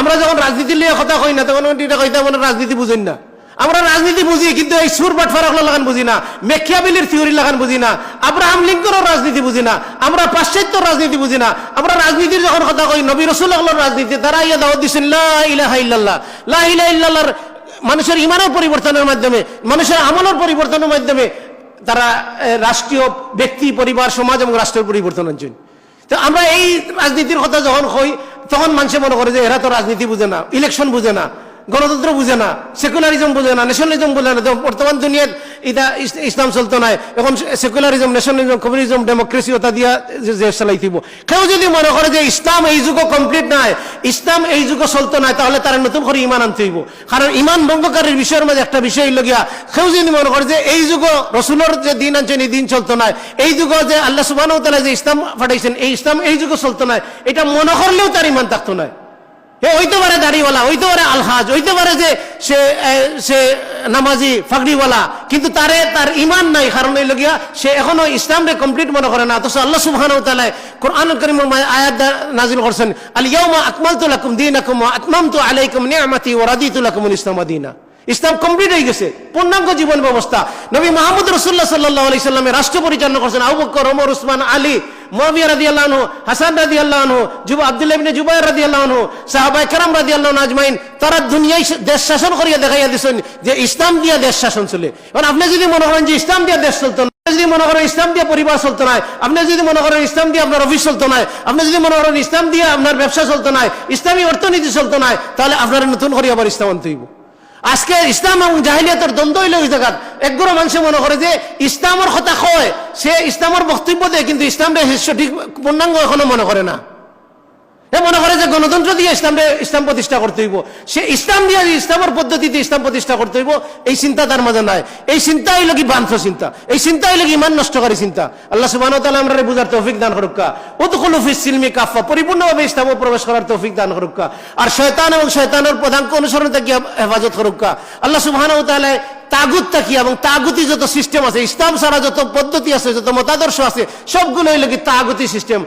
আমরা যখন রাজনীতি নিয়ে কথা কই না তখন এটা কইতে আমরা রাজনীতি বুঝেন না। আমরা রাজনীতি বুঝি কিন্তু এই সুর বাটফারাক লাগান বুঝি না, মেকিয়াভেলির থিওরি লাগান বুঝি না, আব্রাহাম লিঙ্কনের রাজনীতি বুঝি না, আমরা পাশ্চাত্য রাজনীতি বুঝি না। আমরা রাজনীতির যখন কথা কই নবী রাসূলুল্লাহর রাজনীতি, তারা ইয়া দাওয়াত দিয়েছেন লা ইলাহা ইল্লাল্লাহ, লা ইলাহা ইল্লাল্লাহর মানুষের ইমানের পরিবর্তনের মাধ্যমে, মানুষের আমলের পরিবর্তনের মাধ্যমে তারা রাষ্ট্রীয় ব্যক্তি, পরিবার, সমাজ এবং রাষ্ট্রের পরিবর্তন আনছেন। তো আমরা এই রাজনীতির কথা যখন কই তখন মানুষে মনে করে যে এরা তো রাজনীতি বুঝে না, ইলেকশন বুঝে না, গণতন্ত্র বুঝে না, সেকুলারিজম বুঝে না, ন্যাশনালিজম বুঝে না। বর্তমান দুনিয়ার এটা ইসলাম চলতো না, এখন সেকুলারিজম, ন্যাশনালিজম, কমিউনিজম, ডেমোক্রেসি ওটা দিয়া যে চালাইতিব। কেউ যদি মনে করে যে ইসলাম এই যুগ কমপ্লিট নাই, ইসলাম এই যুগ চলতো না, তাহলে তারা নতুন করে ইমান আনতে হইব। কারণ ইমান ভঙ্গকারীর বিষয়ের মাঝে একটা বিষয় লগিয়া, কেউ যদি মনে করে যে এই যুগ রসুলের যে দিন আনছেন এই দিন চলতো না, এই যুগ যে আল্লাহ সুবহানাহু ওয়া তাআলা যে ইসলাম পাঠাইছেন এই ইসলাম এই যুগ চলতো না, এটা মনে করলেও তার ইমান থাকতো না। হইতে পারে দাড়িওয়ালা, হইতে পারে আলহাজ, হইতে পারে যে সে নামাজি ফাগড়িওয়ালা, কিন্তু তার ইমান নাই। কারণ এই লগিয়া সে এখনো ইসলামকে কমপ্লিট মনে করে না। অথচ আল্লাহ সুবহানাহু ওয়া তাআলা কোরআনুল কারীমের আয়াত নাযিল করেছেন, আল ইয়াউমা আকমালতু লাকুম দীনাকুম ওয়া আতমামতু আলাইকুম নি'মাতি ওয়া রাদিতু লাকুমুল ইসলামা দীনা। ইসলাম কমপ্লিট হয়ে গেছে, পূর্ণাঙ্গ জীবন ব্যবস্থা। নবী মুহাম্মদ রাসূলুল্লাহ সাল্লাল্লাহু আলাইহি সাল্লামের রাষ্ট্র পরিচালনা করছেন আবু বকর, ওমর, উসমান, আলী, মুআবিয়া রাদিয়াল্লাহু আনহু, হাসান রাদিয়াল্লাহু আনহু, আব্দুল্লাহ ইবনে জুবাইর রাদিয়াল্লাহু আনহু, সাহাবায়ে কেরাম রাদিয়াল্লাহু আনহু আজমাইন। তারা দুনিয়ায় দেশ শাসন করিয়া দেখাইয়া দিয়েছেন যে ইসলাম দিয়া দেশ শাসন চলে। কারণ আপনি যদি মনে করেন যে ইসলাম দিয়া দেশ চলতো না, যদি মনে করেন ইসলাম দিয়ে পরিবার চলতো না, আপনি যদি মনে করেন ইসলাম দিয়ে আপনার অফিস চলতো না, আপনি যদি মনে করেন ইসলাম দিয়ে আপনার ব্যবসা চলতো না, ইসলামী অর্থনীতি চলতো না, তাহলে আপনার নতুন করে আবার ইসলাম আনতে হইব। আজকে ইসলাম এবং জাহিলিয়াতের দ্বন্দ্ব হইল ওই জায়গা। একগুলো মানুষ মনে করে যে ইসলামের কথা কয়, সে ইসলামের বক্তব্য দেয়, কিন্তু ইসলামটা সঠিক পূর্ণাঙ্গ এখনো মনে করে না। মনে করে যে গণতন্ত্র দিয়ে ইসলাম প্রতিষ্ঠা করতে হইব, সে ইসলাম দিয়ে ইসলামের পদ্ধতিতে ইসলাম প্রতিষ্ঠা করতে হইব, এই চিন্তা তার মাঝে নাই। এই চিন্তা হইল কি বাঞ্ছ চিন্তা, এই চিন্তা হইল কি ইমান নষ্টকারী চিন্তা। আল্লাহ সুবহানাহু ওয়া তাআলা আমাদের বুঝার তৌফিক দান করুক। উদখুলু ফিস সিলমি কাফা, পরিপূর্ণভাবে ইসলামে প্রবেশ করার তৌফিক দান করুক। আর শয়তান এবং শয়তানের পদাঙ্ক অনুসরণ থেকে হেফাজত করুক। আল্লাহ সুবহানাহু ওয়া তাআলা তাগুত তাকিয়া এবং তাগুতি যত সিস্টেম আছে, ইসলাম ছাড়া যত পদ্ধতি আছে, যত মতাদর্শ আছে, সবগুলো হইল কি তাগুতি সিস্টেম।